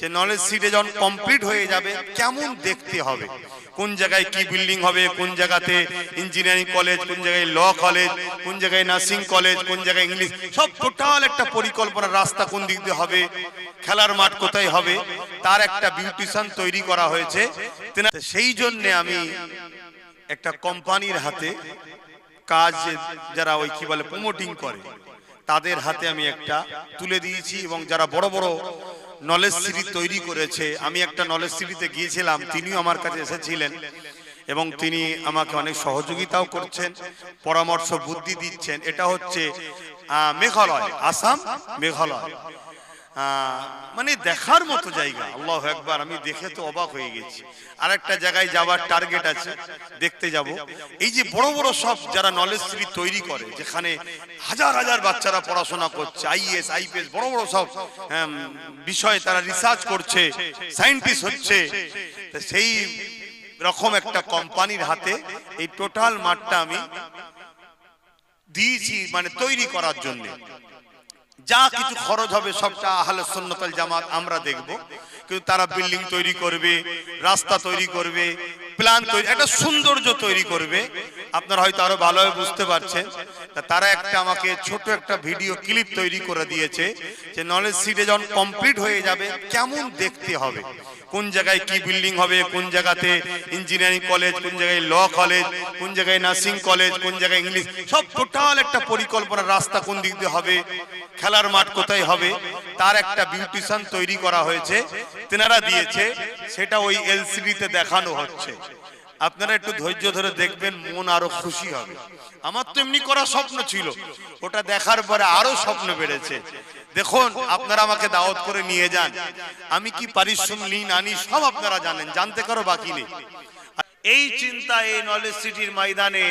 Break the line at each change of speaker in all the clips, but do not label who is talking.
যে knowledge city যখন complete হয়ে যাবে কেমন দেখতে হবে, কোন জায়গায় কি বিল্ডিং হবে, কোন জায়গাতে ইঞ্জিনিয়ারিং কলেজ, কোন জায়গায় ল কলেজ, কোন জায়গায় নার্সিং কলেজ, কোন জায়গায় ইংলিশ, সব টোটাল একটা পরিকল্পনা, রাস্তা কোন দিক দিয়ে হবে, খেলার মাঠ কোথায় হবে, তার একটা বিউটিশন তৈরি করা হয়েছে। সেই জন্য আমি একটা কোম্পানির হাতে কাজ, যারা ওই কি বলে প্রমোটিং করে, তাদের হাতে আমি একটা তুলে দিয়েছি। এবং যারা বড় বড় নলেজ সিটি তৈরি করেছে, আমি একটা নলেজ সিটিতে গিয়েছিলাম, তিনিও আমার কাছে এসেছিলেন এবং তিনি আমাকে অনেক সহযোগিতাও করছেন, পরামর্শ বুদ্ধি দিচ্ছেন। এটা হচ্ছে মেঘালয়, আসাম মেঘালয়, মানে দেখার মতো জায়গা। আল্লাহু আকবার, আমি দেখে তো অবাক হয়ে গেছি। আর একটা জায়গায় যাওয়ার টার্গেট আছে, দেখতে যাব। এই যে বড় বড় সব যারা নলেজ সিটি তৈরি করে, যেখানে হাজার হাজার বাচ্চারা পড়াশোনা করছে, আইএস আইপিএস বড় বড় সব বিষয়ে তারা রিসার্চ করছে, সায়েন্টিস্ট হচ্ছে, সেই রকম একটা কোম্পানির হাতে এই টোটাল মাঠটা আমি দিয়েছি, মানে তৈরি করার জন্য। যা কিছু খরচ হবে সবটা আহলে সুন্নাত ওয়াল জামাত আমরা দেখব, কিন্তু তারা বিল্ডিং তৈরি করবে, রাস্তা তৈরি করবে, প্ল্যান তৈরি, একটা সৌন্দর্য তৈরি করবে। আপনারা হয়তো আরো ভালোভাবে বুঝতে পারছেন। তারা একটা আমাকে ছোট একটা ভিডিও ক্লিপ তৈরি করে দিয়েছে যে নলেজ সিটি যখন কমপ্লিট হয়ে যাবে কেমন দেখতে হবে, কোন জায়গায় কি বিল্ডিং হবে, কোন জায়গাতে ইঞ্জিনিয়ারিং কলেজ, কোন জায়গায় ল কলেজ, কোন জায়গায় নার্সিং কলেজ, কোন জায়গায় ইংলিশ, সব টোটাল একটা পরিকল্পনা, রাস্তা কোন দিক দিয়ে হবে, খেলার মাঠ কোথায় হবে, তার একটা বিউটিশন তৈরি করা হয়েছে, তেনারা দিয়েছে। সেটা ওই এলসিডিতে দেখানো হচ্ছে। আপনারা একটু ধৈর্য ধরে দেখবেন, মন আরো খুশি হবে। আমার তো এমনি করা স্বপ্ন ছিল, ওটা দেখার পরে আরো স্বপ্ন বেড়েছে। দেখুন, আপনারা আমাকে দাওয়াত করে নিয়ে যান, আমি কি পারিশ্রমিক নিই না নিই সব আপনারা জানেন, জানতে কারো বাকি নেই। এই চিন্তা এই নলেজ সিটির ময়দানে,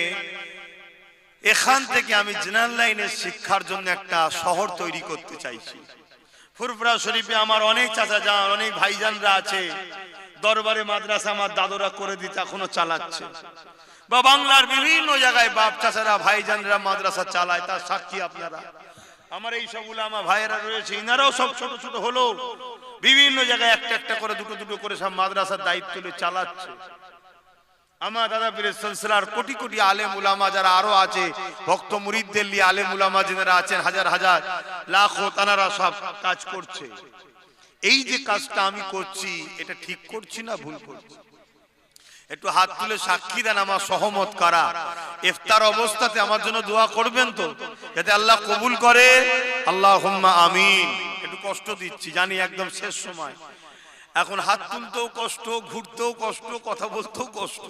এখান থেকে আমি জেনারেল লাইনের শিক্ষার জন্য একটা শহর তৈরি করতে চাইছি। ফুরফুরা শরীফে আমার অনেক চাচা যান, অনেক ভাইজানরা আছে, দরবারে মাদ্রাসা আমার দাদুরা করে দিতে এখনো চালাচ্ছে, বা বাংলার বিভিন্ন জায়গায় বাপ চাচারা ভাইজানরা মাদ্রাসা চালায়, তার সাক্ষী আপনারা। আমার এই সব উলামা ভাইয়েরা রয়েছে, ইনারাও সব ছোট ছোট হলো বিভিন্ন জায়গায় একটা একটা করে দুটো দুটো করে সব মাদ্রাসার দায়িত্ব নিয়ে চালাচ্ছে। আমার দাদা পীরের সিলসিলার কোটি কোটি আলেম উলামা যারা আরো আছে, ভক্ত মুরিদদের নিয়ে আলেম উলামা যারা আছেন, হাজার হাজার লাখো, তারা সব কাজ করছে। এই যে কাজটা আমি করছি, এটা ঠিক করছি না ভুল করছি? একটু হাত তুলে সাক্ষী দেন আমার সহমত করা। ইফতার অবস্থাতে আমার জন্য দোয়া করবেন তো, যাতে আল্লাহ কবুল করে। আল্লাহুম্মা আমিন। একটু কষ্ট দিচ্ছি জানি, একদম শেষ সময়, এখন হাত তুলতেও কষ্ট, ঘুরতেও কষ্ট, কথা বলতেও কষ্ট।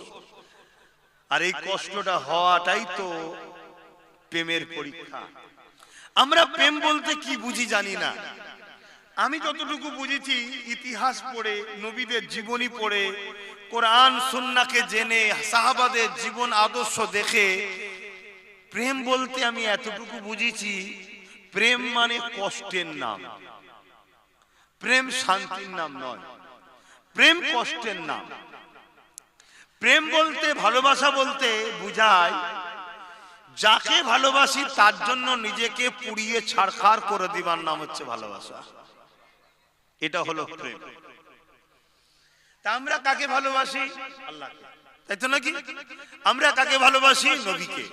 আর এই কষ্টটা হওয়াটাই তো প্রেমের পরীক্ষা। আমরা প্রেম বলতে কি বুঝি জানি না। আমি যতটুকু বুঝেছি, ইতিহাস পড়ে, নবীদের জীবনী পড়ে, কোরআন সুন্নাহকে জেনে, সাহাবাদের জীবন আদর্শ দেখে, প্রেম বলতে আমি এতটুকু বুঝেছি, প্রেম মানে কষ্টের নাম, প্রেম শান্তির নাম নয়, প্রেম কষ্টের নাম। প্রেম বলতে, ভালোবাসা বলতে বুঝায় যাকে ভালোবাসি তার জন্য নিজেকে পুড়িয়ে ছারখার করে দিবার নাম হচ্ছে ভালোবাসা। এটা হলো প্রেম। তা আমরা কাকে ভালোবাসি? আল্লাহকে, তাই তো নাকি? আমরা কাকে ভালোবাসি? নবীকে।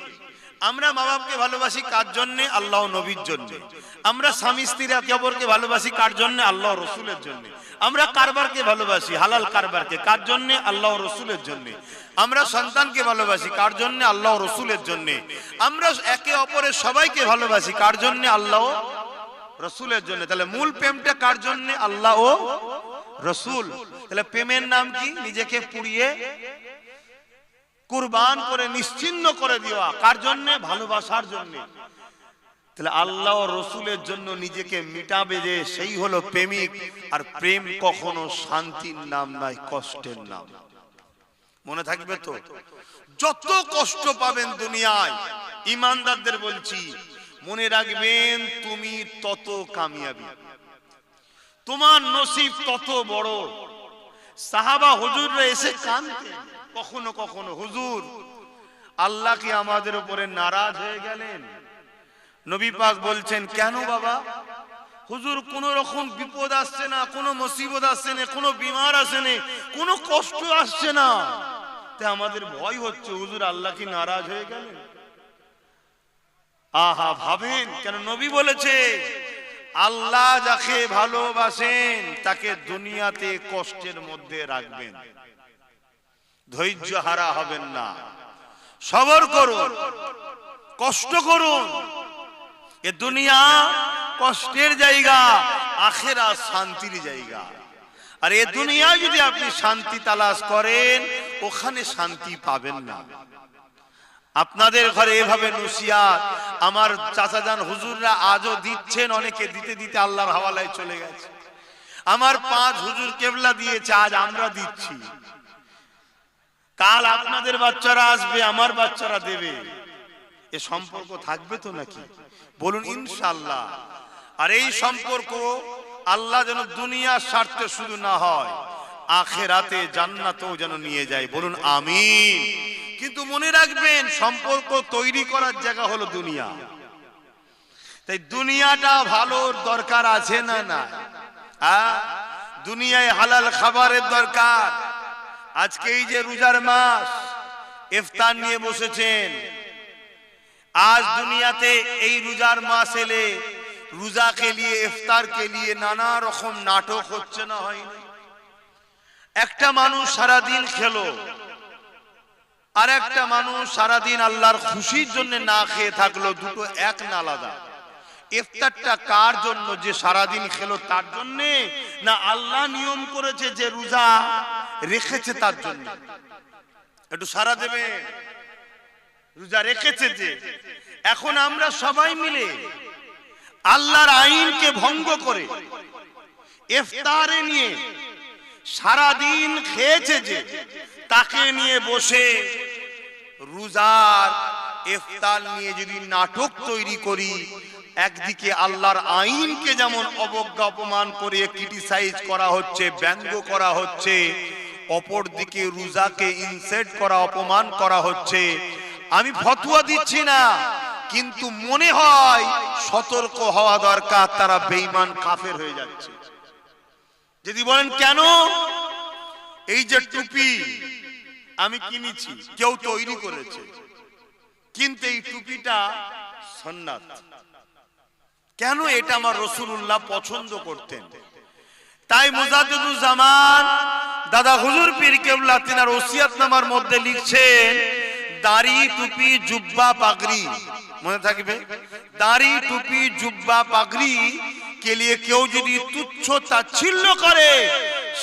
আমরা মা বাপকে ভালোবাসি কার জন্য? আল্লাহ নবীর জন্য। আমরা স্বামী স্ত্রী একে অপরকে ভালোবাসি কার জন্য? আল্লাহ রসুলের জন্য। আমরা কারবারকে ভালোবাসি, হালাল কারবারকে, কার জন্য? আল্লাহ রসুলের জন্য। আমরা সন্তানকে ভালোবাসি কার জন্য? আল্লাহ রসুলের জন্য। আমরা একে অপরের সবাইকে ভালোবাসি কার জন্য? আল্লাহ রসুলের জন্য। তাহলে মূল প্রেমটা কার জন্য? আল্লাহ ও রসুল। তাহলে প্রেমের নাম কি? নিজেকে পুড়িয়ে কুরবান করে নিশ্চিহ্ন করে দেওয়া। কার জন্য? ভালোবাসার জন্য। তাহলে আল্লাহ ও রসুলের জন্য নিজেকে মিটাবে যে, সেই হলো প্রেমিক। আর প্রেম কখনো শান্তির নাম নয়, কষ্টের নাম। মনে থাকবে তো? যত কষ্ট পাবেন দুনিয়ায়, ইমানদারদের বলছি, মনে রাখবেন তুমি তত কামিয়াবি, তোমার নসিব তত বড়। সাহাবা হুজুররা এসে কাঁদতেন কখনো কখনো, হুজুর আল্লাহ কি আমাদের উপরে নারাজ হয়ে গেলেন? নবী পাক বলছেন, কেন বাবা? হুজুর কোন রকম বিপদ আসছে না, কোনো মুসিবত আসছে না, কোনো বিমার আসছে না, কোনো কষ্ট আসছে না, তে আমাদের ভয় হচ্ছে হুজুর আল্লাহ কি নারাজ হয়ে গেলেন? আহা, ভাবেন কেন? নবী বলেছে আল্লাহ যাকে ভালোবাসেন তাকে দুনিয়াতে কষ্টের মধ্যে রাখবেন, ধৈর্য হারা হবেন না, সবর করুন, কষ্ট করুন। এ দুনিয়া কষ্টের জায়গা, আখিরাত শান্তির জায়গা। আর এ দুনিয়া যদি আপনি শান্তি তালাশ করেন, ওখানে শান্তি পাবেন না। আপনাদের ঘরে এভাবে নসিহত আমার চাচাজান হুজুররা আজও দিচ্ছেন, অনেকে দিতে দিতে আল্লাহর হাওয়ালায় চলে গেছে। আমার 5 হুজুর কেবলা দিয়েছে, আজ আমরা দিচ্ছি। কাল আপনাদের বাচ্চারা আসবে, আমার বাচ্চারা দেবে। এ সম্পর্ক থাকবে তো নাকি? বলুন ইনশাআল্লাহ। আর এই সম্পর্ক আল্লাহ যেন দুনিয়ার স্বার্থে শুধু না হয়, আখিরাতে জান্নাতেও যেন নিয়ে যায়। বলুন আমিন। কিন্তু মনে রাখবেন, সম্পর্ক তৈরি করার জায়গা হলো দুনিয়া। তাই দুনিয়াটা ভালোর দরকার আছে না? না, দুনিয়ায় হালাল খাবারের দরকার। আজকে এই যে রোজার মাস, ইফতার নিয়ে বসেছেন। आज दुनियाते এই রোজার মাস এলে রোজা के लिए इफ्तार के लिए নানা রকম নাটক হচ্ছে না, হয়নি? একটা মানুষ সারা দিন খেলো, আর একটা মানুষ সারা দিন আল্লাহর খুশির জন্য না খেয়ে থাকলো, দুটো এক না আলাদা। ইফতারটা কার জন্য? যে সারা দিন খেলো তার জন্য, না আল্লাহ নিয়ম করেছে যে রোজা রেখেছে তার জন্য? একটু সারা দেবে। রোজা রেখেছে যে, এখন আমরা সবাই মিলে আল্লাহর আইনকে ভঙ্গ করে ইফতারে নিয়ে সারা দিন খেয়েছে যে, তাকে নিয়ে বসে রোজার ইফতার নিয়ে যদি নাটক তৈরি করি, একদিকে আল্লাহর আইনকে যেমন অবজ্ঞা অপমান করে ক্রিটিসাইজ করা হচ্ছে, ব্যঙ্গ করা হচ্ছে, অপরদিকে রোজাকে ইনসাল্ট করা, অপমান করা হচ্ছে। আমি ফতোয়া দিচ্ছি না, কিন্তু মনে হয় সতর্ক হওয়া দরকার, তারা বেঈমান কাফের হয়ে যাচ্ছে। যদি বলেন কেন? এই যে টুপি আমি কিনেছি, কেউ তৈরি করেছে, কিন্তু এই টুপিটা সুন্নাত। কেন? এটা আমার রাসূলুল্লাহ পছন্দ করতেন। তাই মুজাদ্দিদুল জামান দাদা হুজুর পীর কেবলা তিনার ওসিয়তনামার মধ্যে লিখছেন, দাড়ি টুপি জুব্বা পাগড়ি, মনে থাকবে, দাড়ি টুপি জুব্বা পাগড়ি কে লিয়ে কেউ যদি তুচ্ছ তাচ্ছিল্য করে,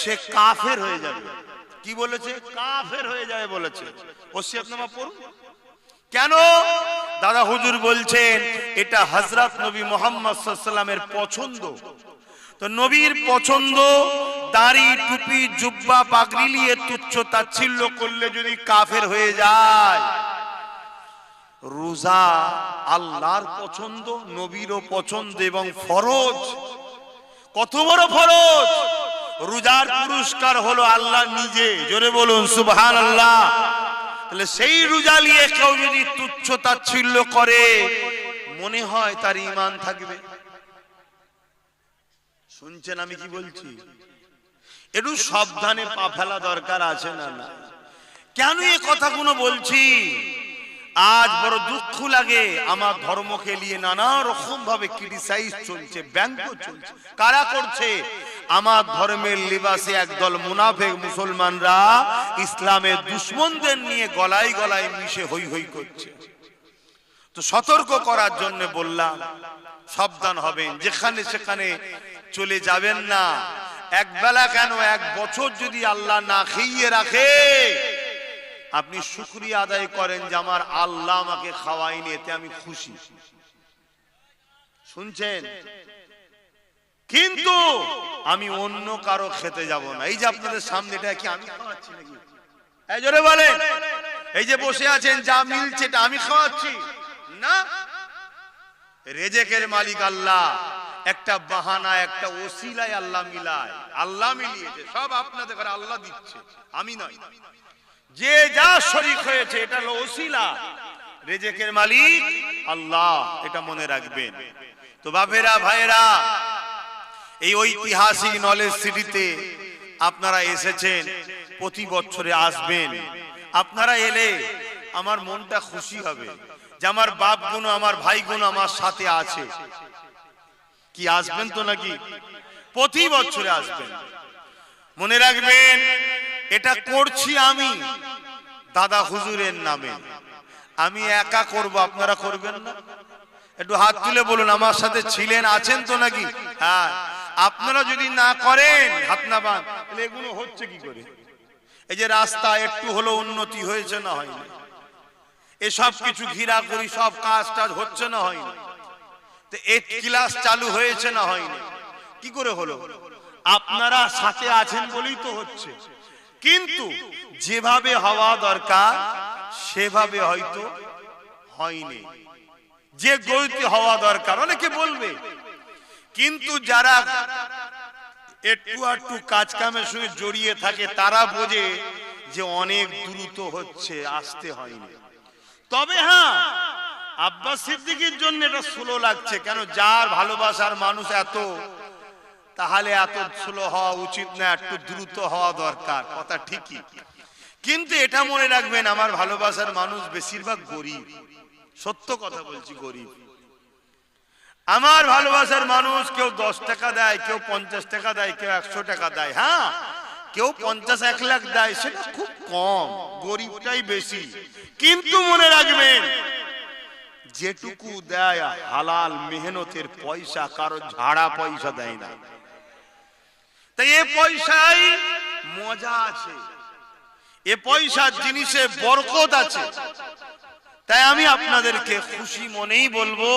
সে কাফের হয়ে যাবে। কি বলেছে? কাফের হয়ে যাবে বলেছে। ওসিয়তনামা পড়ুন। কেন? দাদা হুজুর বলছেন এটা হযরত নবী মুহাম্মদ সাল্লাল্লাহু আলাইহি ওয়াসাল্লামের পছন্দ। তো নবীর পছন্দ, দাড়ি টুপি জুব্বা পাগড়ি নিয়ে তুচ্ছ তাচ্ছিল্য করলে যদি কাফের হয়ে যায়। রোজা আল্লাহর পছন্দ, নবীরও পছন্দ এবং ফরজ। কত বড় ফরজ! রোজার পুরস্কার হলো আল্লাহ নিজে। জোরে বলুন সুবহানাল্লাহ। তাহলে সেই রোজা নিয়ে কেউ যদি তুচ্ছ তাচ্ছিল্য করে, মনে হয় তার ঈমান থাকবে? শুনছেন আমি কি বলছি? একটু সাবধানে পা ফেলা দরকার আছে না? না। কেন এই কথাগুলো বলছি? আজ বড় দুঃখ লাগে, আমার ধর্মকে নিয়ে নানা রকম ভাবে ক্রিটিসাইজ চলছে, ব্যঙ্গ চলছে। কারা করছে? আমার ধর্মের লিবাসে একদল মুনাফিক মুসলমানরা ইসলামের দুশমনদের নিয়ে গলায় গলায় মিশে হই হই করছে। তো সতর্ক করার জন্য বললাম, সাবধান হবেন, যেখানে সেখানে চলে যাবেন না। এক বেলা কেন, এক বছর যদি আল্লাহ না খাইয়ে রাখে, আপনি শুকরিয়া আদায় করেন যে আমার আল্লাহ আমাকে খাওয়ায়নি, এতে আমি খুশি। শুনছেন? কিন্তু আমি অন্য কারো খেতে যাব না। এই যে আপনাদের সামনে, এটা কি আমি খাওয়াচ্ছি নাকি? এই জোরে বলেন। এই যে বসে আছেন, যা মিলছে এটা আমি খাওয়াচ্ছি না। রেজেকের মালিক আল্লাহ। একটা বাহানা, একটা ওসিলায় আল্লাহ মিলায়, আল্লাহ মিলিয়েছে। সব আপনাদের ঘরে আল্লাহ দিচ্ছে, আমি নয়। যে যা শরীক হয়েছে এটা হলো ওসিলা, রেজেকের মালিক আল্লাহ, এটা মনে রাখবেন। তো বাপেরা ভাইরা, এই ঐতিহাসিক নলেজ সিটিতে আপনারা এসেছেন, প্রতি বছরে আসবেন। আপনারা এলে আমার মনটা খুশি হবে যে আমার বাপ গুণ, আমার ভাই গুণ আমার সাথে আছে। কি আসবেন তো নাকি? প্রতি বছরে আসবেন। মনে রাখবেন, এটা করছি আমি দাদা হুজুরের নামে। আমি একা করব, আপনারা করবেন না? একটু হাত তুলে বলুন, আমার সাথে ছিলেন, আছেন তো নাকি? হ্যাঁ। আপনারা যদি না করেন, হাত না বান, তাহলে এগুলো হচ্ছে কি করে? এই যে রাস্তা একটু হলো উন্নতি হয়েছে না হয়নি? এসব কিছু ঘিরা করি, সব কাজ টাজ হচ্ছে না হয়নি? তো 8 ক্লাস চালু হয়েছে না হয়নি? কি করে হলো? আপনারা সাথে আছেন বলেই তো হচ্ছে। কিন্তু যেভাবে হওয়া দরকার সেভাবে হয়তো হয়নি, যে গতিতে হওয়া দরকার। অনেকে বলবে, কিন্তু যারা একটু একটু কাজ কামের সঙ্গে জড়িয়ে থাকে তারা বোঝে যে অনেক দ্রুত হচ্ছে, আসতে হয়নি। তবে হ্যাঁ, আব্বাস সিদ্দিকীর জন্য এটা স্লো লাগছে। কেন? যার ভালোবাসার মানুষ এত, তাহলে এত স্লো হওয়া উচিত না, একটু দ্রুত হওয়া দরকার। কথা ঠিকই, কিন্তু এটা মনে রাখবেন, আমার ভালোবাসার মানুষ বেশিরভাগ গরিব। সত্য কথা বলছি, গরিব। আমার ভালোবাসার মানুষ কেউ 10 টাকা দেয়, কেউ 50 টাকা দেয়, কেউ 100 টাকা দেয়। হ্যাঁ, কেউ 50-1 লাখ দেয়, সেটা খুব কম, গরিবটাই বেশি। কিন্তু মনে রাখবেন, যেটুকু দেয় হালাল মেহনতের পয়সা, কারো ঝাড়া পয়সা দেয় না। তাই এ পয়সায় মজা আছে, এ পয়সার জিনিসে বরকত আছে। তাই আমি আপনাদেরকে খুশি মনেই বলবো,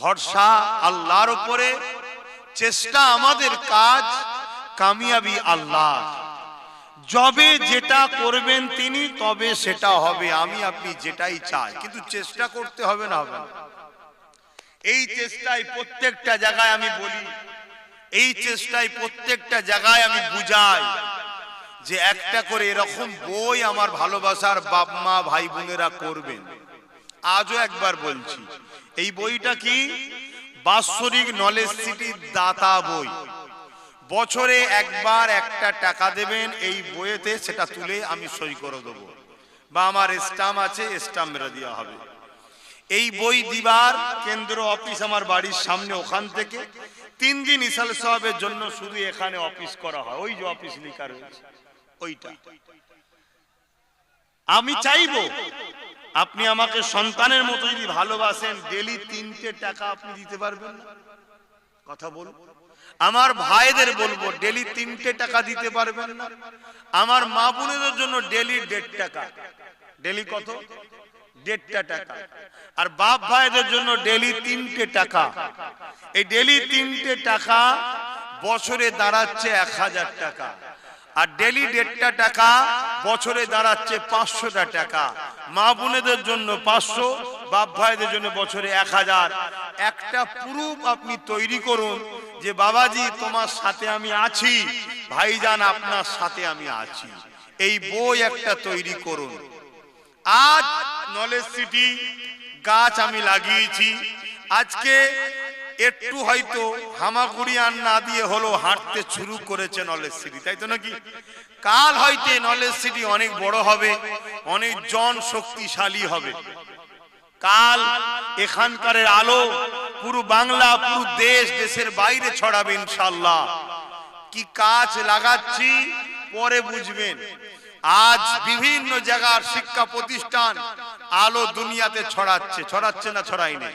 ভরসা আল্লাহর উপরে, চেষ্টা আমাদের কাজ, কামিয়াবি আল্লাহ। যবে যেটা করবেন তিনি, তবে সেটা হবে। আমি আপনি যেটাই চাই, কিন্তু চেষ্টা করতে হবে না? হবে। এই চেষ্টায় প্রত্যেকটা জায়গায় আমি বলি, এই চেষ্টায় প্রত্যেকটা জায়গায় আমি বুঝাই যে একটা করে এরকম বই আমার ভালোবাসার বাপ মা ভাই বোনেরা করবেন। আজও একবার বলছি, এই বইটা কি? বাৎসরিক নলেজ সিটির দাতা বই। বছরে একবার একটা টাকা দেবেন এই বইয়েতে, সেটা তুলে আমি সই করে দেবো, বা আমার স্টাম্প আছে, স্টাম্প মেরে দেওয়া হবে। এই বই দিবার কেন্দ্র অফিস আমার বাড়ির সামনে, ওখান থেকে 3 দিন ইসাল সাহেবের জন্য শুধু এখানে অফিস করা হয়। ওই যে অফিস লেখা রয়েছে ওইটা। আমি চাইবো আপনি আমাকে সন্তানের মতো যদি ভালোবাসেন, ডেলি 3টে টাকা আপনি দিতে পারবেন না? কথা বলুন। আমার ভাইদের বলবো, ডেলি 3টে টাকা দিতে পারবেন না? আমার মা বোনেদের জন্য ডেলি 1.5 টাকা। ডেলি কত? 1.5 টাকা। আর বাপ ভাইদের জন্য ডেলি 3টে টাকা। এই ডেলি 3টে টাকা বছরে দাঁড়াচ্ছে 1000 টাকা। আর ডেলি 1.5 টাকা বছরে দাঁড়াচ্ছে 500 টাকা। মা বোনেদের জন্য 500, বাপ ভাইদের জন্য বছরে 1000। একটা প্রুফ আপনি তৈরি করুন যে বাবাজি তোমার সাথে আমি আছি, ভাইজান আপনার সাথে আমি আছি। এই বই একটা তৈরি করুন। আজ নলেজ সিটি গাছ আমি লাগিয়েছি। আজকে একটু হয়তো হামাগুড়ি আর না দিয়ে হলো হাঁটতে শুরু করেছে নলেজ সিটি, তাই তো নাকি? কাল হয়তো নলেজ সিটি অনেক বড় হবে, অনেক জন শক্তিশালী হবে। কাল এখানকার আলো পুরো বাংলা, পুরো দেশ, দেশের বাইরে ছড়াবে ইনশাআল্লাহ। কি কাজ লাগাচ্ছি পরে বুঝবেন। আজ বিভিন্ন জায়গার শিক্ষা প্রতিষ্ঠান আলো দুনিয়াতে ছড়াচ্ছে, ছড়াচ্ছে না ছড়ায়নি?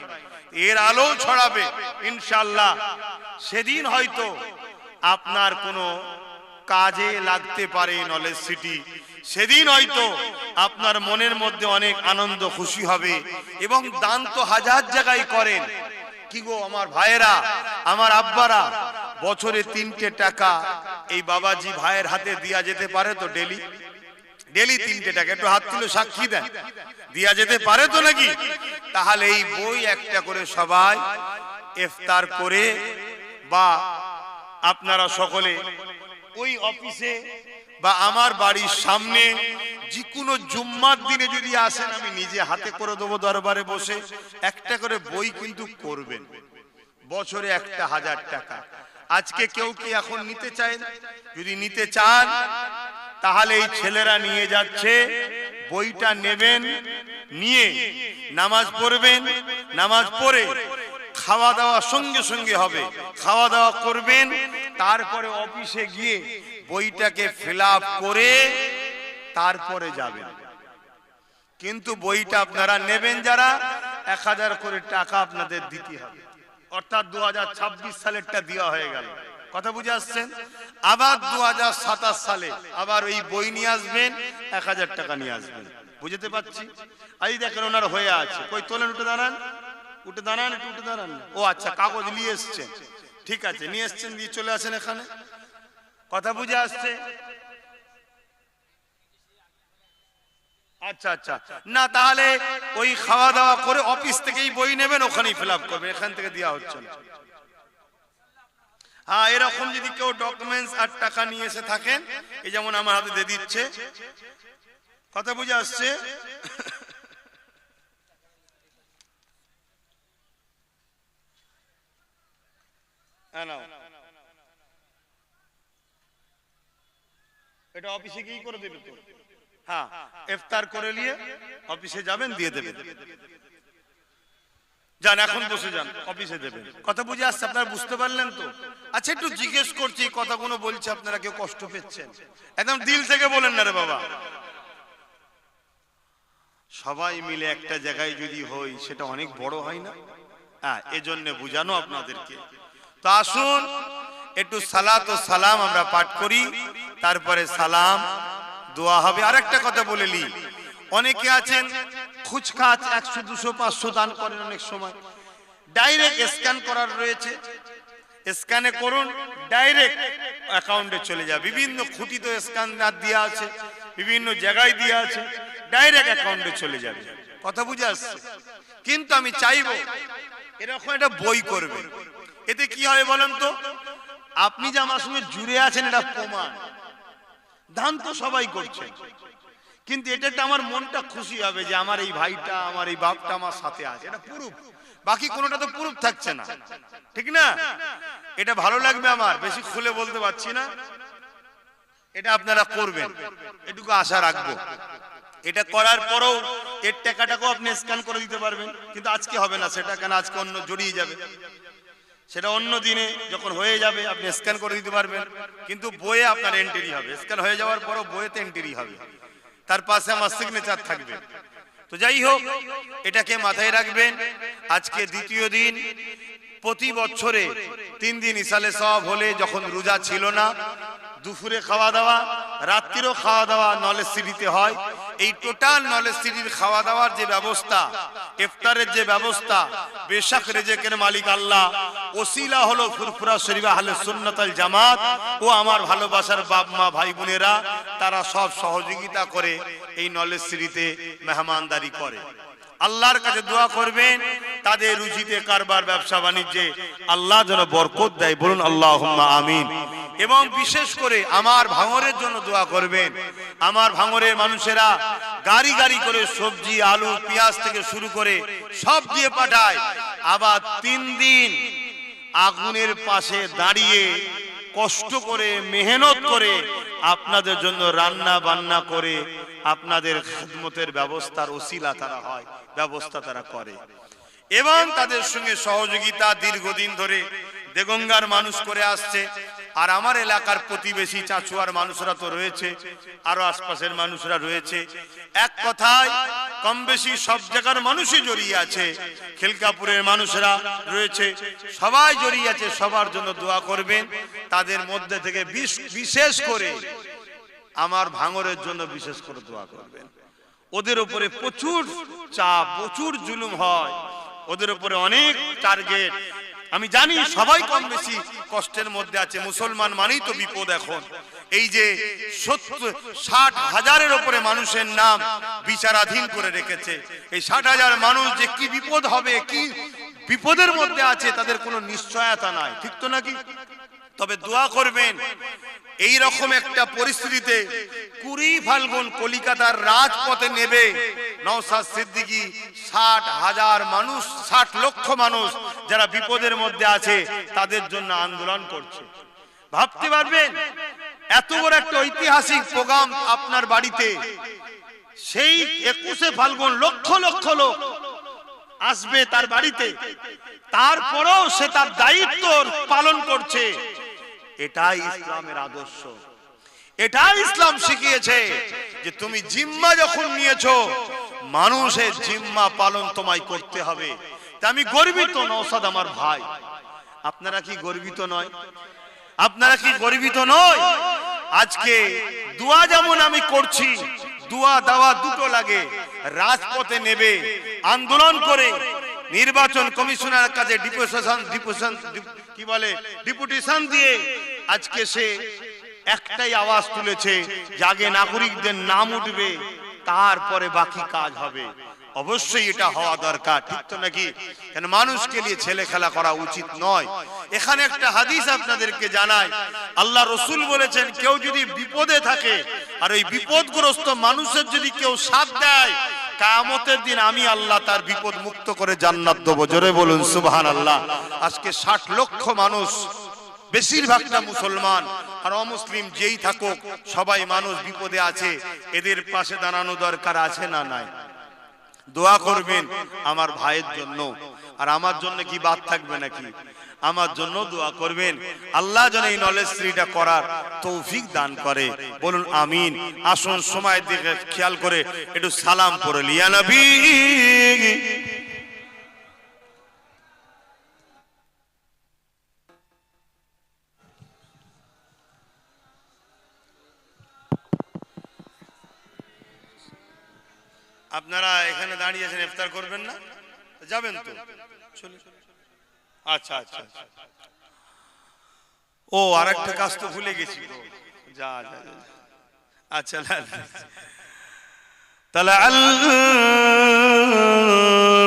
এর আলো ছড়াবে ইনশাআল্লাহ। সেদিন হয়তো আপনার কোনো কাজে লাগতে পারে নলেজ সিটি। সেদিন হয়তো আপনার মনের মধ্যে অনেক আনন্দ খুশি হবে। এবং দান তো হাজার জায়গায় করেন। কি গো আমার ভাইয়েরা, আমার আব্বারা, বছরে 3টে টাকা এই বাবাজি ভাইয়ের হাতে দেয়া যেতে পারে তো? ডেলি ডেলি 3টে টাকা, একটু হাত তুলে সাক্ষী দেন, দেয়া যেতে পারে তো নাকি? তাহলে এই বই একটা করে সবাই ইফতার করে, বা আপনারা সকলে ওই অফিসে বা আমার বাড়ির সামনে যে কোনো জুম্মার দিনে যদি আসেন, আমি নিজে হাতে করে দেবো দরবারে বসে। একটা করে বই কিন্তু করবেন। বছরে 1000 টাকা। আজকে কেউ কি এখন নিতে চায়? যদি নিতে চান তাহলে এই ছেলেরা নিয়ে যাচ্ছে, বইটা নেবেন, নিয়ে নামাজ পড়বেন, নামাজ পড়ে খাওয়া দাওয়া সঙ্গে সঙ্গে হবে, খাওয়া দাওয়া করবেন, তারপরে অফিসে গিয়ে বইটাকে ফিল আপ করে তারপরে যাবেন। কিন্তু বইটা আপনারা নেবেন যারা, 1000 করে টাকা আপনাদের দিতে হবে, অর্থাৎ 2026 সালেরটা দেওয়া হয়ে গেল। কথা বুঝে আসছেন? আবার 2027 সালে আবার ওই বই নিয়ে আসবেন, 1000 টাকা নিয়ে আসবেন। বুঝতে পারছি? এই দেখেন ওনার হয়ে আছে, কই তোলেন, উঠে দাঁড়ান, উঠে দাঁড়ান, একটু উঠে দাঁড়ান। ও আচ্ছা, কাগজ নিয়ে এসছেন, ঠিক আছে, নিয়ে এসছেন, দিয়ে চলে আসেন এখানে। কথা বুঝে আসছে? আচ্ছা আচ্ছা, না তাহলে ওই খাওয়া দাওয়া করে অফিস থেকেই বই নেবেন, ওখানেই ফিল আপ করবেন, এখান থেকে দেওয়া হচ্ছে না। হ্যাঁ, এরকম যদি কেউ ডকুমেন্টস আর টাকা নিয়ে এসে থাকেন, এই যেমন আমার হাতে দিয়ে দিচ্ছে। কথা বুঝে আসছে? এটা অফিসে গিয়ে করে দেবে তো। হ্যাঁ, ইফতার করে নিয়ে অফিসে যাবেন, দিয়ে দেবেন। যান, এখন বসে যান, অফিসে দেবেন। কথা বুঝে আসছে? আপনারা বুঝতে পারলেন তো? আচ্ছা, একটু জিজ্ঞেস করছি, কথাগুলো বলছে, আপনারা কেউ কষ্ট পেয়েছেন? একদম দিল থেকে বলেন না রে বাবা। সবাই মিলে একটা জায়গায় যদি হই, সেটা অনেক বড় হয় না? হ্যাঁ, এজন্য বুঝানো আপনাদেরকে। তো আসুন একটু সালাত ও সালাম আমরা পাঠ করি, তারপরে সালাম দোয়া হবে। আর একটা কথা বলে নি, অনেকে আছেন খুচখাচ 100, 200, 500 দান করেন, অনেক সময় ডাইরেক্ট স্ক্যান করার রয়েছে, স্ক্যানে করুন, ডাইরেক্ট অ্যাকাউন্টে চলে যায়। বিভিন্ন খুঁটিতে স্ক্যান দেওয়া আছে, বিভিন্ন জায়গায় দেওয়া আছে, ডাইরেক্ট অ্যাকাউন্টে চলে যাবে। কথা বুঝে আসছে? কিন্তু আমি চাইবো এরকম একটা বই করবে। এতে কি হবে বলেন তো? আপনি যে আমার সঙ্গে জুড়ে আছেন, এটা প্রমাণ। দান তো সবাই করছে, কিন্তু এটা আমার মনটা খুশি হবে যে আমার এই ভাইটা, আমার এই বাপটা আমার সাথে আছে, এটা প্রুফ। বাকি কোনোটা তো প্রুফ থাকছে না, ঠিক না? এটা ভালো লাগবে আমার, বেশি খুলে বলতে পারছি না। এটা আপনারা করবেন, এটুকু আশা রাখবো। এটা করার পরেও এর টাকাটাকেও আপনি স্ক্যান করে দিতে পারবেন, কিন্তু আজকে হবে না সেটা, কেন আজকে অন্য জড়িয়ে যাবে, সেটা অন্য দিনে যখন হয়ে যাবে আপনি স্ক্যান করে দিতে পারবেন। কিন্তু বইয়ে আপনার এন্ট্রি হবে, স্ক্যান হয়ে যাওয়ার পরও বইয়েতে এন্ট্রি হবে, তার পাশে আমার সিগনেচার থাকবে। তো যাই হোক, এটাকে মাথায় রাখবেন। আজকে দ্বিতীয় দিন, প্রতি বছরে 3 দিন ইসালে সওয়াব হলে, যখন রোজা ছিল না, দুপুরে খাওয়া দাওয়া, রাত্রিরও খাওয়া দাওয়া নলেজ সিটিতে হয়। এই টোটাল নলেজ সিটির খাওয়া দাওয়ার যে ব্যবস্থা, ইফতারের যে ব্যবস্থা, বেশক রিজিকের মালিক আল্লাহ, ওসিলা হলো ফুরফুরা শরীফ আহলে সুন্নাত ওয়াল জামাত ও আমার ভালোবাসার বাপ মা ভাই বোনেরা, তারা সব সহযোগিতা করে এই নলেজ সিটিতে মেহমানদারি করে। আল্লাহর কাছে দোয়া করবেন তাদের রুজিতে, কারবার, ব্যবসা বাণিজ্যে আল্লাহ যেন বরকত দেয়, বলুন আল্লাহুম্মা আমিন। এবং বিশেষ করে আমার ভাঙরের জন্য দোয়া করবেন। আমার ভাঙরের মানুষেরা গাড়ি গাড়ি করে সবজি, আলু, পেঁয়াজ থেকে শুরু করে সব দিয়ে পাঠায়। আবার 3 দিন আগুনের পাশে দাঁড়িয়ে কষ্ট করে, মেহনত করে আপনাদের জন্য রান্না বান্না করে আপনাদের খিদমতের ব্যবস্থার ওসিলা তারা হয়, ব্যবস্থা তারা করে। এবং তাদের সঙ্গে সহযোগিতা দীর্ঘদিন ধরে দেগঙ্গার মানুষ করে আসছে। আর আমার এলাকার প্রতিবেশী চাচুয়ার মানুষরা তো রয়েছে, আরো আশপাশের মানুষরা রয়েছে। এক কথায় কম বেশি সব জায়গার মানুষই জড়িয়ে আছে, খিলকাপুরের মানুষরা রয়েছে, সবাই জড়িয়ে আছে। সবার জন্য দোয়া করবেন। তাদের মধ্যে থেকে বিশেষ করে আমার ভাঙরের জন্য বিশেষ করে দোয়া করবেন। ওদের উপরে প্রচুর চাপ, প্রচুর জুলুম হয়, ওদের উপরে অনেক টার্গেট। আমি জানি সবাই কম বেশি কষ্টের মধ্যে আছে। মুসলমান মানেই তো বিপদ। এখন এই যে 60,000-এর উপরে মানুষের নাম বিচারাধীন করে রেখেছে, এই 60,000 মানুষ যে কি বিপদ হবে, কি বিপদের মধ্যে আছে, তাদের কোনো নিশ্চয়তা নাই, ঠিক তো নাকি? তবে দোয়া করবেন এই রকম একটা পরিস্থিতিতে 20 ফাল্গুন কলিকাতার রাজপথে নেবে নওশাদ সিদ্দিকী 60,000 মানুষ, 60 লক্ষ মানুষ যারা বিপদের মধ্যে আছে তাদের জন্য আন্দোলন করছে। ভাবতে পারবেন এত বড় একটা ঐতিহাসিক প্রোগ্রাম আপনার বাড়িতে, সেই 21শে ফাল্গুন লক্ষ লক্ষ লোক আসবে তার বাড়িতে, তারপরেও সে তার দায়িত্ব পালন করছে। এটাই ইসলামের আদর্শ, এটাই ইসলাম শিখিয়েছে যে তুমি জিম্মা যখন নিয়েছো, মানুষের জিম্মা পালন তোমায় করতে হবে। তা আমি গর্বিত নওশাদ আমার ভাই, আপনারা কি গর্বিত নয়? আপনারা কি গর্বিত নয়? আজকে দোয়া যেমন আমি করছি, দোয়া দেওয়া দুটো লাগে। রাজপথে নেবে আন্দোলন করে নির্বাচন কমিশনারের কাছে ডিপুটেশন দিয়ে আজকে সে একটাই আওয়াজ তুলেছে যে আগে নাগরিকদের নাম উঠবে, তারপরে বাকি কাজ হবে। অবশ্যই এটা হওয়া দরকার, ঠিক তো নাকি? কেন মানুষকে নিয়ে ছেলে খেলা করা উচিত নয়। এখানে একটা হাদিস আপনাদেরকে জানাই, আল্লাহ রসুল বলেছেন কেউ যদি বিপদে থাকে আর ওই বিপদগ্রস্ত মানুষের যদি কেউ সাথ দেয়, কিয়ামতের দিন আমি আল্লাহ তার বিপদ মুক্ত করে জান্নাত দেব। জোরে বলুন সুবহানাল্লাহ। আজকে 60 লক্ষ মানুষ, বেশিরভাগটা মুসলমান আর অমুসলিম যেই থাকুক, সবাই মানুষ বিপদে আছে। এদের পাশে দাঁড়ানো দরকার আছে না নাই? দোয়া করবেন আমার ভাইয়ের জন্য। আর আমার জন্য কি বাদ থাকবে নাকি? আমার জন্য দোয়া করবেন, আল্লাহ যেন এই নলেজ স্ট্রিটা করার তৌফিক দান করে। বলুন আমিন। আসুন সময় দিকে খেয়াল করে একটু সালাম পড়ে ইয়া নবী। আপনারা এখানে দাঁড়িয়ে আছেন, ইফতার করবেন না? যাবেন তো? আচ্ছা আচ্ছা। ও আরেকটা কাজ তো ভুলে গেছি। যা যা। আচ্ছা, তাহলে আল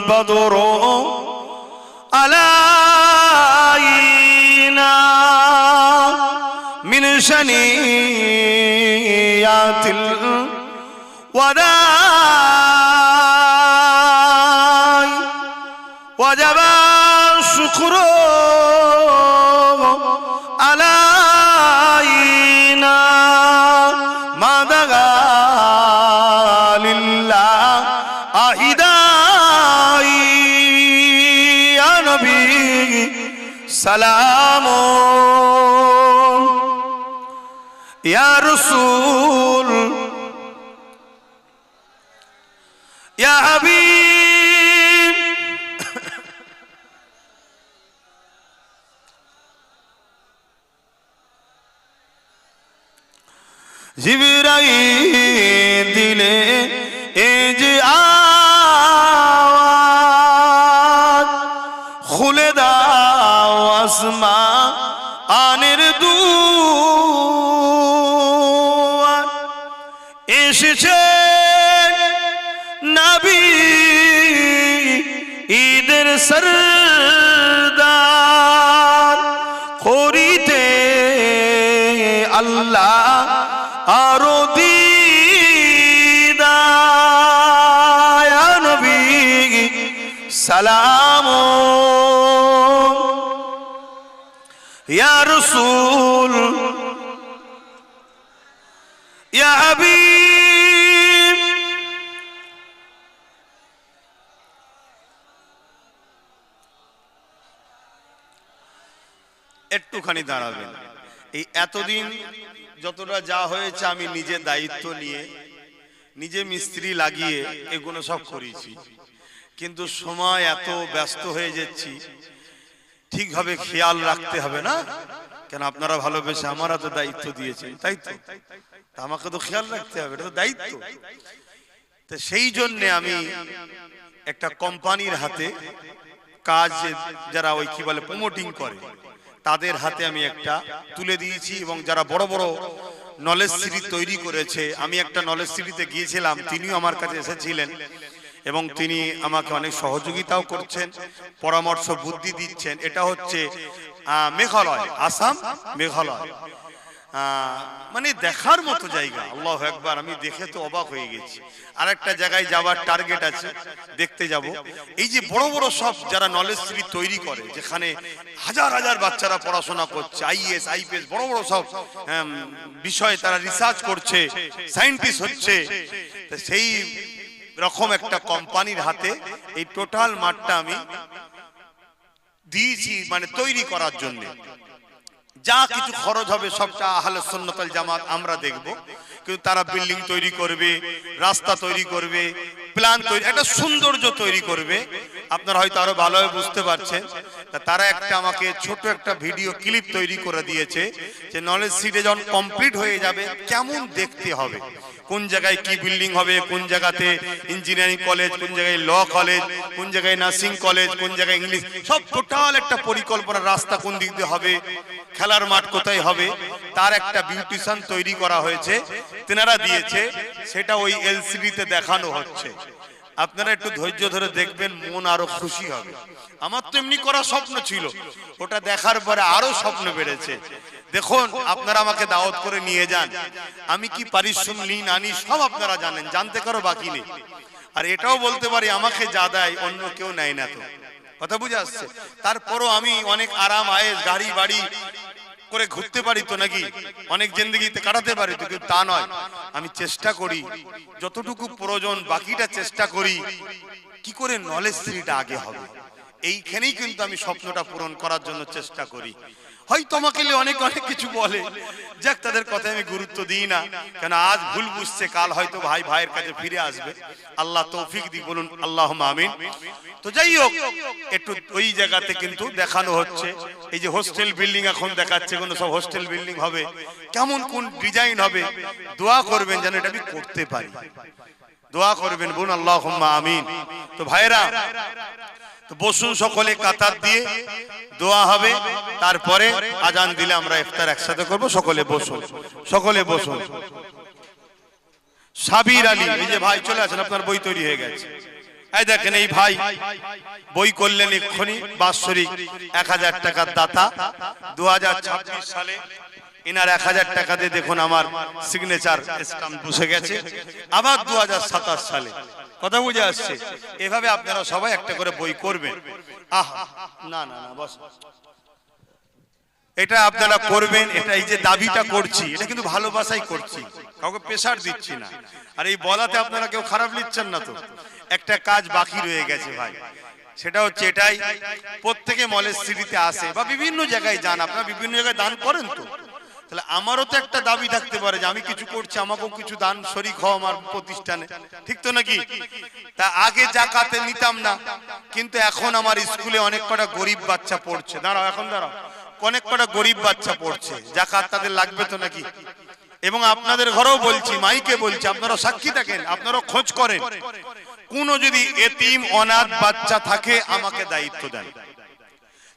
বদরু আলাইনা মিন শানিয়াতিল ওয়াদা وجب الشكر علينا ما دعا لله أهداي يا نبي سلام يا رسول يا حبيب জিবরাইল দিলে এ যে আওয়াজ, খুলে দাও আসমানের দুয়ার। এসেছে নবী ঈদের সরদার, করিতে আল্লাহ আরো দিদার। ইয়া নবী সালাম ইয়া রাসূল ইয়া হাবিব। একটুখানি দাঁড়াবেন। এই এতদিন যতটা যা হয়েছে আমি নিজে দায়িত্ব নিয়ে নিজে মিস্ত্রি লাগিয়ে এগুলো সব করেছি, কিন্তু সময় এত ব্যস্ত হয়ে যাচ্ছি, ঠিকভাবে খেয়াল রাখতে হবে না? কেন আপনারা ভালোবেসে আমারা তো দায়িত্ব দিয়েছেন, তাই তো? আমাকে তো খেয়াল রাখতে হবে, এটা তো দায়িত্ব। তো সেই জন্য আমি একটা কোম্পানির হাতে কাজ, যারা ওই কি বলে প্রমোটিং করে, তাদের হাতে আমি একটা তুলে দিয়েছি। এবং যারা বড় বড় নলেজ সিটি তৈরি করেছে, আমি একটা নলেজ সিটিতে গিয়েছিলাম, তিনিও আমার কাছে এসেছিলেন এবং তিনি আমাকে অনেক সহযোগিতাও করছেন, পরামর্শ বুদ্ধি দিচ্ছেন। এটা হচ্ছে মেঘালয়, আসাম মেঘালয়। মানে দেখার মতো জায়গা। আল্লাহু আকবার, আমি দেখে তো অবাক হয়ে গেছি। আর একটা জায়গায় যাওয়ার টার্গেট আছে, দেখতে যাব। এই যে বড় বড় সব যারা নলেজ সিটি তৈরি করে, যেখানে হাজার হাজার বাচ্চারা পড়াশোনা করছে, আইএস আইপিএস বড় বড় সব বিষয়ে তারা রিসার্চ করছে, সায়েন্টিস্ট হচ্ছে, সেই রকম একটা কোম্পানির হাতে এই টোটাল মাঠটা আমি দিয়েছি, মানে তৈরি করার জন্য। যা কিছু খরচ হবে সবটা আহলে সুন্নাত ওয়াল জামাত আমরা দেখব, কিন্তু তারা বিল্ডিং তৈরি করবে, রাস্তা তৈরি করবে, প্ল্যান তৈরি, একটা সৌন্দর্য তৈরি করবে। আপনারা হয়তো আরো ভালোভাবে বুঝতে পারছেন। তারা একটা আমাকে ছোট একটা ভিডিও ক্লিপ তৈরি করে দিয়েছে যে নলেজ সিটি যখন কমপ্লিট হয়ে যাবে কেমন দেখতে হবে, কোন জায়গায় কি বিল্ডিং হবে, কোন জায়গাতে ইঞ্জিনিয়ারিং কলেজ, কোন জায়গায় ল কলেজ, কোন জায়গায় নার্সিং কলেজ, কোন জায়গায় ইংলিশ, সব টোটাল একটা পরিকল্পনা, রাস্তা কোন দিক দিয়ে হবে, খেলার মাঠ কোথায় হবে, তার একটা বিউটিশন তৈরি করা হয়েছে, তেনারা দিয়েছে, সেটা ওই এলসিডিতে দেখানো হচ্ছে। আপনারা একটু ধৈর্য ধরে দেখবেন, মন আরো খুশি হবে। আমার তো এমনি করা স্বপ্ন ছিল, ওটা দেখার পরে আরো স্বপ্ন বেড়েছে। দেখুন, আপনারা আমাকে দাওয়াত করে নিয়ে যান, আমি কি পারিশ্রমিক নিই না নিই সব আপনারা জানেন, জানতে কারো বাকি নেই। আর এটাও বলতে পারি আমাকে যা দেয় অন্য কেউ নেয় না। তো কথা বুঝে আসছে? তারপরও আমি অনেক আরাম আয়েস গাড়ি বাড়ি করে ঘুরতে পারি তো নাকি, অনেক জিন্দেগিতে কাটাতে পারি তো, কিন্তু তা নয়। আমি চেষ্টা করি যতটুকু প্রয়োজন, বাকিটা চেষ্টা করি কি করে নলেজ সিটিটা আগে হবে। এইখানেই কিন্তু আমি স্বপ্নটা পূরণ করার জন্য চেষ্টা করি। হয়তো আমাকে অনেক অনেক কিছু বলে, যাক তাদের কথায় আমি গুরুত্ব দিই না, কেন আজ ভুল বুঝছে, কাল হয়তো ভাই ভাইয়ের কাছে ফিরে আসবে। আল্লাহ তৌফিক দিক, বলুন আল্লাহুম্মা আমিন। তো যাই হোক, একটু ওই জায়গাতে কিন্তু দেখানো হচ্ছে, এই যে হোস্টেল বিল্ডিং এখন দেখাচ্ছে, কোনো সব হোস্টেল বিল্ডিং হবে, কেমন কোন ডিজাইন হবে, দোয়া করবেন যেন এটা আমি করতে পারি, দোয়া করবেন, বলুন আল্লাহুম্মা আমিন। তো ভাইরা, তো বসুন সকলে কাতার দিয়ে, দোয়া হবে, তারপরে আজান দিলে আমরা ইফতার একসাথে করব। সকলে বসুন, সকলে বসুন। সাবির আলী, এই যে ভাই চলে আসেন, আপনার বই তৈরি হয়ে গেছে। এই দেখেন, এই ভাই বই করলেন এক্ষুনি, বাৎসরিক 1000 টাকার দাতা। 2026 সালে ইনার 1000 টাকা দিয়ে দেখুন আমার সিগনেচার স্ট্যাম্প বসে গেছে। আবার 2027 সালে, কথা বুঝে আসছে? এভাবে আপনারা সবাই একটা করে বই করবেন। না না না, বস, এটা আপনারা করবেন। এটা এই যে দাবিটা করছি, এটা কিন্তু ভালোবাসাই করছি, কাউকে প্রেসার দিচ্ছি না। আর এই বলাতে আপনারা কেউ খারাপ নিচ্ছেন না তো? একটা কাজ বাকি রয়ে গেছে ভাই, সেটা হচ্ছে এটাই, প্রত্যেকে নলেজ সিটিতে আসে বা বিভিন্ন জায়গায় যান, আপনারা বিভিন্ন জায়গায় দান করেন, তো তাহলে আমারও তো একটা দাবি থাকতে পারে যে আমি কিছু করছি, আমাকেও কিছু দান শরীক হও আমার প্রতিষ্ঠানে, ঠিক তো নাকি? তা আগে জাকাতে নিতাম না, কিন্তু এখন আমার স্কুলে অনেক কটা গরিব বাচ্চা পড়ছে, দাঁড়াও এখন দাঁড়াও, অনেক কটা গরিব বাচ্চা পড়ছে, জাকাত তাদের লাগবে তো নাকি? এবং আপনাদের ঘরেও বলছি, মাইকে বলছি, আপনারা সাক্ষী থাকেন, আপনারা খোঁজ করেন, কোন যদি এতিম অনাথ বাচ্চা থাকে আমাকে দায়িত্ব দেন,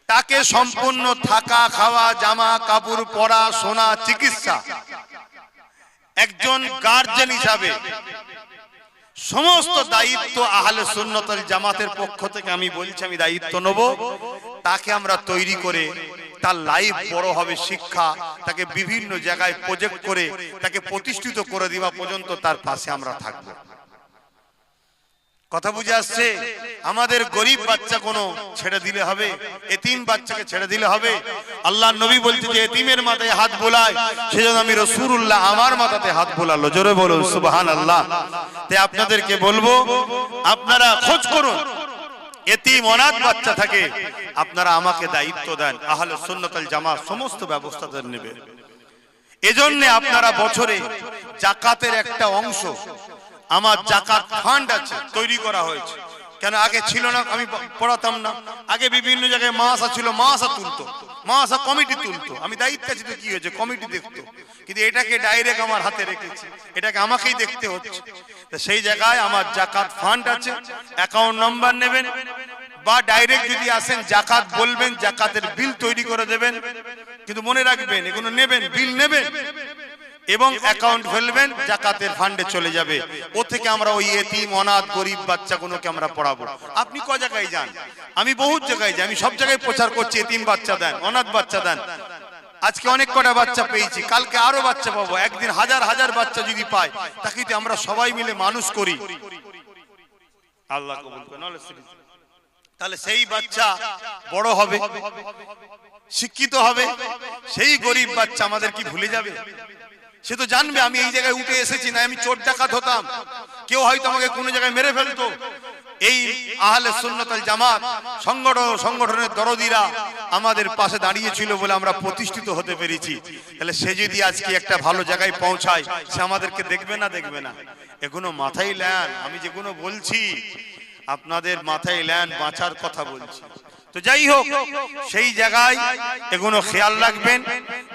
তাকে সম্পূর্ণ থাকা খাওয়া জামা কাপড় পরা সোনা চিকিৎসা একজন গার্জিয়ান হিসাবে সমস্ত দায়িত্ব আহলে সুন্নাত ওয়াল জামাতের পক্ষ থেকে আমি বলছি, আমি দায়িত্ব নেব। তাকে আমরা তৈরি করে তার লাইফ বড় হবে, শিক্ষা, তাকে বিভিন্ন জায়গায় প্রজেক্ট করে তাকে প্রতিষ্ঠিত করে দেওয়া পর্যন্ত তার পাশে আমরা থাকবো। কথা বুঝে আসছে? আমাদের গরিব বাচ্চা কোনো ছেড়ে দিলে হবে? এতিম বাচ্চাকে ছেড়ে দিলে হবে? আল্লাহর নবী বলছে যে এতিমের মাথায় হাত বোলায়, সেজন্য আমি রাসূলুল্লাহ আমার মাথাতে হাত বোলালো। জোরে বলুন সুবহানাল্লাহ। তাই আপনাদেরকে বলবো, আপনারা খোঁজ করুন, এতিম অনাথ বাচ্চা থাকে, আপনারা আমাকে দায়িত্ব দেন, আহলে সুন্নাত ওয়াল জামাত সমস্ত ব্যবস্থা নেবে। এজন্য আপনারা বছরে জাকাতের একটা অংশ, আমার জাকাত ফান্ড আছে, তৈরি করা হয়েছে। কেন আগে ছিল না, আমি পড়াতাম না, আগে বিভিন্ন জায়গায় মাসা ছিল, মাসা তুলতো, মাসা কমিটি তুলতো, আমি দায়িত্ব আছে, তো কি হয়েছে, কমিটি দেখতো, কিন্তু এটাকে ডাইরেক্ট আমার হাতে রেখেছি, এটাকে আমাকেই দেখতে হচ্ছে। তো সেই জায়গায় আমার জাকাত ফান্ড আছে, অ্যাকাউন্ট নাম্বার নেবেন, বা ডাইরেক্ট যদি আসেন জাকাত বলবেন, জাকাতের বিল তৈরি করে দেবেন, কিন্তু মনে রাখবেন এগুলো নেবেন, বিল নেবেন এবং অ্যাকাউন্ট ফেলবেন, জাকাতের ফান্ডে চলে যাবে। ও থেকে আমরা ওই এতিম অনাথ গরিব বাচ্চাগুলোকে আমরা পড়াবো। আপনি ক জায়গায় যান, আমি বহুত জায়গায় যাই, আমি সব জায়গায় প্রচার করছি, এতিম বাচ্চা দেন, অনাথ বাচ্চা দেন। আজকে অনেক কটা বাচ্চা পেয়েছি, কালকে আরো বাচ্চা পাবো, একদিন হাজার হাজার বাচ্চা যদি পাই, তাকে যদি আমরা সবাই মিলে মানুষ করি, আল্লাহ কবুল করে, তাহলে সেই বাচ্চা বড় হবে, শিক্ষিত হবে। সেই গরিব বাচ্চা আমাদের কি ভুলে যাবে? সে তো জানবে আমি এই জায়গায় উঠে এসেছি, না আমি চোর ডাকাত হতাম, কেউ হয়তো আমাকে কোনো জায়গায় মেরে ফেলতো। এই আহলে সুন্নাত ওয়াল জামাত সংগঠনের দরদিরা আমাদের পাশে দাঁড়িয়েছিল বলে আমরা প্রতিষ্ঠিত হতে পেরেছি। তাহলে সে যদি আজকে একটা ভালো জায়গায় পৌঁছায়, সে আমাদেরকে দেখবে না? দেখবে না? এগুলো মাথায় নেন, আমি যেগুলো বলছি আপনাদের মাথায় নেন, বাঁচার কথা বলছি। তো যাই হোক, সেই জায়গায় এগুলো খেয়াল রাখবেন।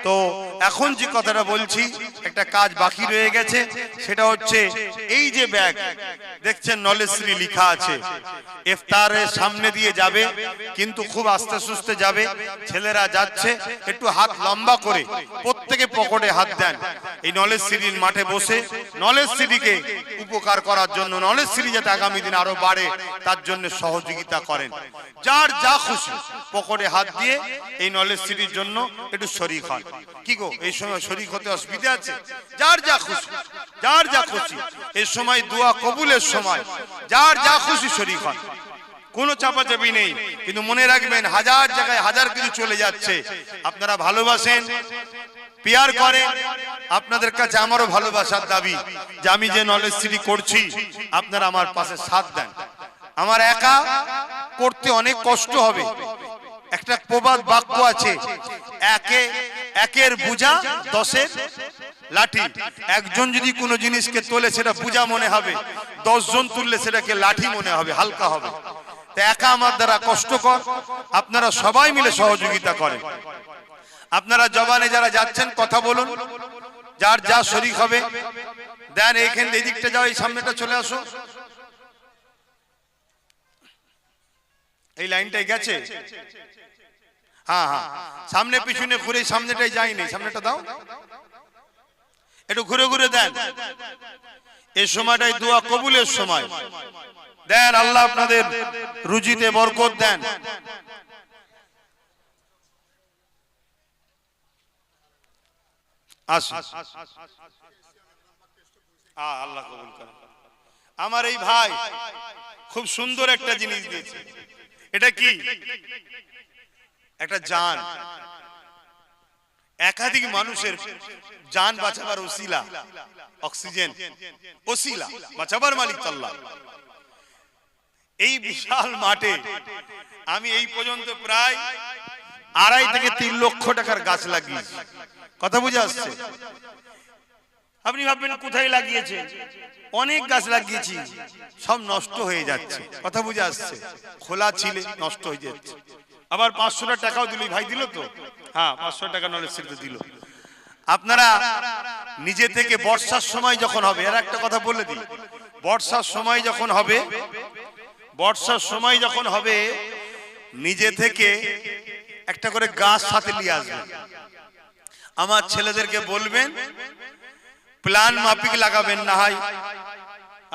তো এখন যে কথাটা বলছি, একটা কাজ বাকি রয়ে গেছে, সেটা হচ্ছে এই যে ব্যাগ দেখছেন নলেজ শ্রী লেখা আছে, ইফতারের সামনে দিয়ে যাবে, কিন্তু খুব আস্তে সুস্তে যাবে। ছেলেরা যাচ্ছে, একটু হাত লম্বা করে প্রত্যেকে পকেটে হাত দেন। এই নলেজ শ্রীর মাঠে বসে নলেজ শ্রীকে উপকার করার জন্য, নলেজ শ্রী যাতে আগামী দিন আরো বাড়ে তার জন্য সহযোগিতা করেন। যার যা খুশি পকেটে হাত দিয়ে এই নলেজ সিটির জন্য একটু শরীক হন। কি গো, এই সময় শরীক হতে অসুবিধা আছে? যার যা খুশি, যার যা খুশি, এই সময় দোয়া কবুলের সময় যার যা খুশি শরীক হন, কোনো চাপাচাপি নেই। কিন্তু মনে রাখবেন, হাজার জায়গায় হাজার কিছু চলে যাচ্ছে। আপনারা ভালোবাসেন, পিয়ার করেন, আপনাদের কাছে আমারও ভালোবাসার দাবি যে আমি যে নলেজ সিটি করছি আপনারা আমার পাশে সাথ দেন। আমার একা করতে অনেক কষ্ট হবে। একটা প্রবাদ বাক্য আছে, একের বোঝা দশের লাঠি। একজন যদি কোনো জিনিসকে তোলে সেটা বোঝা মনে হবে, 10 জন তুললে সেটাকে লাঠি মনে হবে, হালকা হবে। তো একা আমার দ্বারা কষ্টকর, আপনারা সবাই মিলে সহযোগিতা করেন। আপনারা জবানে যারা যাচ্ছেন কথা বলুন, যার যা শরীক হবে দেন। এইখানে এই দিকটা যাও, এই সামনেটা চলে আসো। এই লাইনটাই গেছে? হ্যাঁ হ্যাঁ, সামনে পিছনে ঘুরে, সামনেটাই যায়নি, সামনেটা দাও, একটু ঘুরে ঘুরে দেন। এই সময়টাই দোয়া কবুলের সময় দেন, আল্লাহ আপনাদের রুজিতে বরকত দেন। আল্লাহ কবুল করেন। আমার এই ভাই খুব সুন্দর একটা জিনিস দিয়েছে। এটা কি? একটা জান, একাধিক মানুষের জান বাঁচাবার ওসিলা, অক্সিজেন ওসিলা বাঁচাবার মালিক আল্লাহ। এই বিশাল মাঠে আমি এই পর্যন্ত প্রায় 2.5 থেকে 3 লক্ষ টাকার গাছ লাগিয়েছি। কথা বুঝে আসছে? আপনি ভাববেন কোথায় লাগিয়েছে? অনেক গাছ লাগিয়েছি, সব নষ্ট হয়ে যাচ্ছে। কথা বুঝে আসছে? খোলা ছিলে নষ্ট হয়ে যাচ্ছে। আবার 500 টাকাও দিল, ভাই দিল তো? হ্যাঁ, 500 টাকা নলেজ সিটি দিল। আপনারা নিজে থেকে বর্ষার সময় যখন হবে, এর একটা কথা বলে দিই, বর্ষার সময় যখন হবে, বর্ষার সময় যখন হবে, নিজে থেকে একটা করে গাছ সাথে নিয়ে আসবেন। আমার ছেলেদেরকে বলবেন প্ল্যান মাফিক লাগাবেন না হয়।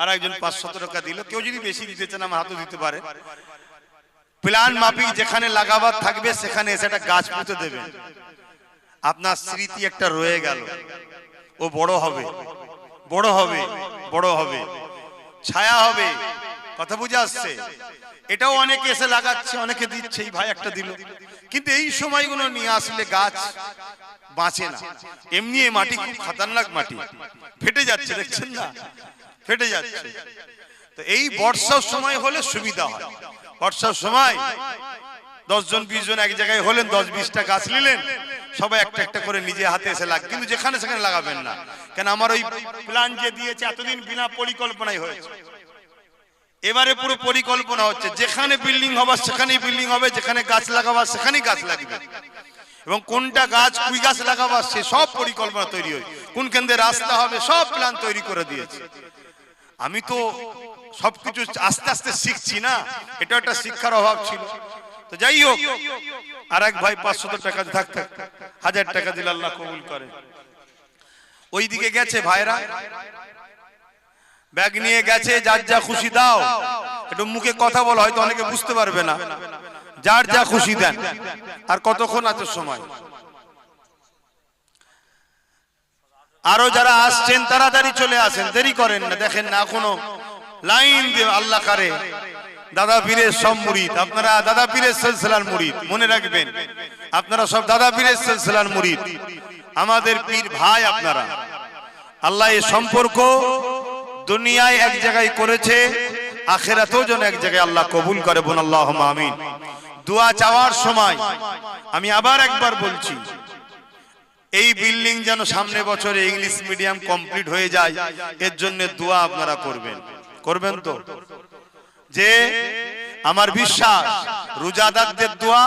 আর একজন 500 টাকা দিল, কেউ যদি বেশি দিতে চান আমার হাতও দিতে পারে। প্ল্যান মাফিক যেখানে লাগাবার থাকবে সেখানে এসে একটা গাছ পুঁতে দেবেন। আপনার স্মৃতি একটা রয়ে গেল, ও বড় হবে, বড় হবে, বড় হবে, ছায়া হবে। কথা বুঝে আসছে? এটাও অনেকে এসে লাগাচ্ছে, অনেকে দিচ্ছে, এই ভাই একটা দিল। কিন্তু এই সময়গুলো নিয়ে আসলে গাছ বাঁচে না। এমনি এই মাটি খুব খতরনাক মাটি, ফেটে যাচ্ছে, দেখছেন না? ফেটে যাচ্ছে। তো এই বর্ষার সময় হলে সুবিধা হয়। বর্ষার সময় 10 জন 20 জন এক জায়গায় হলেন, 10-20টা গাছ নিলেন, সবাই একটা একটা করে নিজে হাতে এসে লাগ। কিন্তু যেখানে সেখানে লাগাবেন না, কেন আমার ওই প্ল্যান যে দিয়েছে এতদিন বিনা পরিকল্পনায় হয়েছে। এবারে পুরো পরিকল্পনা হচ্ছে, যেখানে বিল্ডিং হবার সেখানেই বিল্ডিং হবে, যেখানে গাছ লাগাবার সেখানেই গাছ লাগবে, এবং কোনটা গাছ কুই গাছ লাগাবার সে সব পরিকল্পনা তৈরি হয়। কোন কেন্দ্রে রাস্তা হবে সব প্ল্যান তৈরি করে দিয়েছে। আমি তো সবকিছু আস্তে আস্তে শিখছি না, এটা একটা শিক্ষার অভাব ছিল। তো যাই হোক, আর এক ভাই 500 টাকা থাকতে 1000 টাকা দিলে আল্লাহ কবুল করে। ওইদিকে গেছে ভাইরা, ব্যাগ নিয়ে গেছে, যার যা খুশি দাও। একটু মুখে কথা বলা, হয়তো অনেকে বুঝতে পারবে না। যার যা খুশি দেন। আর কতক্ষণ আছে সময়? আরো যারা আসছেন তাড়াতাড়ি চলে আসেন, দেরি করেন না। দেখেন না এখনো লাইন দিয়ে আল্লাহ কারে দাদা পীরের সব মুরিদ। আপনারা দাদা পীরের সিলসিলার মুরিদ, মনে রাখবেন আপনারা সব দাদা পীরের সিলসিলার মুরিদ, আমাদের পীর ভাই আপনারা। আল্লাহ এই সম্পর্ক দুনিয়ায় এক জায়গায় করেছে, আখিরাতেও যেন এক জায়গায় আল্লাহ কবুল করে। বলুন আল্লাহুম্মা আমিন। দোয়া চাওয়ার সময় আমি আবার একবার বলছি, এই বিল্ডিং যেন সামনে বছরে ইংলিশ মিডিয়াম কমপ্লিট হয়ে যায়, এর জন্য দোয়া আপনারা করবেন। করবেন তো? যে আমার বিশ্বাস রোজাদারদের দোয়া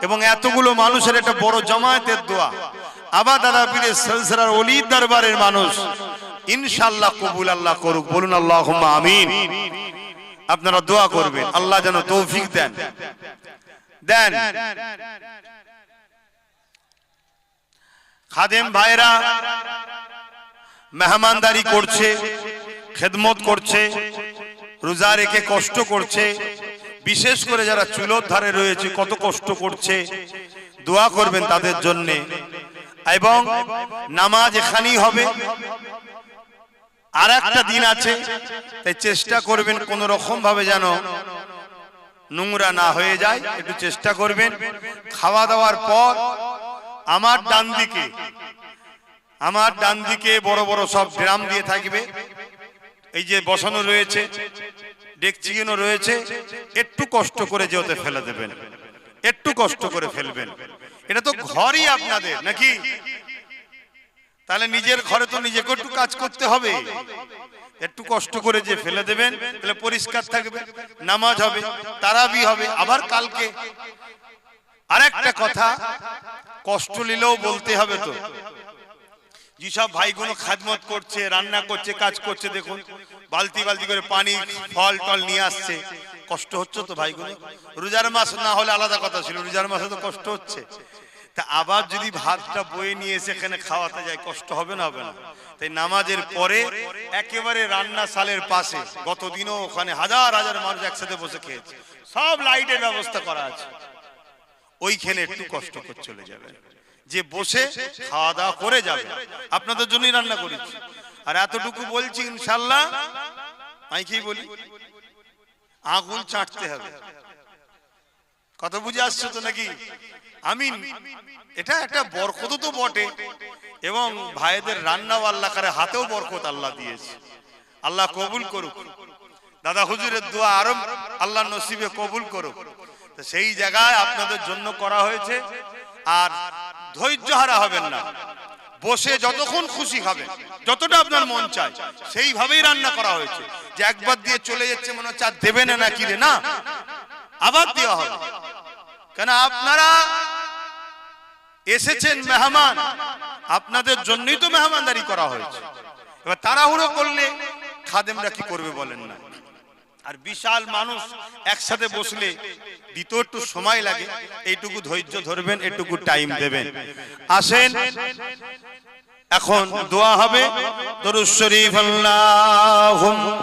এবং এতগুলো মানুষের একটা বড় জামায়াতের দোয়া, আবার দাদা পীরের সিলসিলার ওলির দরবারের মানুষ ইনশাআল্লাহ কবুল আল্লাহ করুক। বলুন আল্লাহুম্মা আমিন। আপনারা দোয়া করবেন, আল্লাহ যেন তৌফিক দেন। খাদেম ভাইরা মেহমানদারি করছে, খেদমত করছে, রোজা রেখে কষ্ট করছে, বিশেষ করে যারা চুলোর ধারে রয়েছে কত কষ্ট করছে, দোয়া করবেন তাদের জন্য। এবং নামাজ এখানেই হবে, আর একটা দিন আছে, তাই চেষ্টা করবেন কোন রকম ভাবে যেন নোংরা না হয়ে যায়, একটু চেষ্টা করবেন। খাওয়া দাওয়ার পর আমার ডান দিকে বড় বড় সব ড্রাম দিয়ে থাকবে, এই যে বসানো রয়েছে, ডেকচিগুলো রয়েছে, একটু কষ্ট করে যেতে ফেলে দেবেন, একটু কষ্ট করে ফেলবেন। এটা তো ঘরই আপনাদের নাকি, তাহলে নিজের ঘরে তো নিজেকে একটু কাজ করতে হবে, একটু কষ্ট করে যে ফেলে দেবেন, তাহলে পরিষ্কার থাকবে, নামাজ হবে, তারাবি হবে। আবার কালকে আরেকটা কথা, কষ্ট নিলেও বলতে হবে তো, যেসব ভাইগুলো খাদমত করছে, রান্না করছে, কাজ করছে, দেখুন বালতি বালতি করে পানি ফল টল নিয়ে আসছে, কষ্ট হচ্ছে তো ভাইগুলো। রোজার মাস না হলে আলাদা কথা ছিল, রোজার মাসে তো কষ্ট হচ্ছে, তা আবার যদি ভাতটা বয়ে নিয়ে এসে এখানে খাওয়াতে যায়, কষ্ট হবে না? হবে না? তাই নামাজের পরে একেবারে রান্না সালের পাশে, গতদিনও ওখানে হাজার হাজার মানুষ একসাথে বসে খেয়েছে, সব লাইটের ব্যবস্থা করা আছে, ওইখানে একটু কষ্ট করে চলে যাবে, যে বসে খাওয়া দাওয়া করে যাবে। আপনাদের জন্যই রান্না করেছি, আর এতটুকু বলছি ইনশাল্লাহ, মাইকেই বলি, আগুন চাটতে হবে। কত বুঝে আসছো তো নাকি? আমিন। এটা একটা বরকত তো বটে, এবং ভাইদের রান্না আল্লাহ করে হাতেও বরকত আল্লাহ দিয়েছে, আল্লাহ কবুল করুক। দাদা হুজুরের দোয়া আরো আল্লাহ নসিবে কবুল করুক। সেই জায়গায় আপনাদের জন্য করা হয়েছে, আর ধৈর্য হারা হবেন না, বসে যতক্ষণ খুশি খাবেন, যতটা আপনার মন চায় সেইভাবেই রান্না করা হয়েছে। যে একবার দিয়ে চলে যাচ্ছে মনে হচ্ছে আর দেবে না নাকি রে, না, আবার দেওয়া হবে। কেন আপনারা এসেছেন মেহমান, আপনাদের জন্যই তো মেহমানদারি করা হয়েছে। এবার তাড়াহুড়ো করলে খাদেমরা কি করবে বলেন না? আর বিশাল মানুষ একসাথে বসলে দিতেও একটু সময় লাগে, এইটুকু ধৈর্য ধরবেন, এইটুকু টাইম দেবেন। আসেন এখন দোয়া হবে। দরুদ শরীফ আল্লাহুম্মা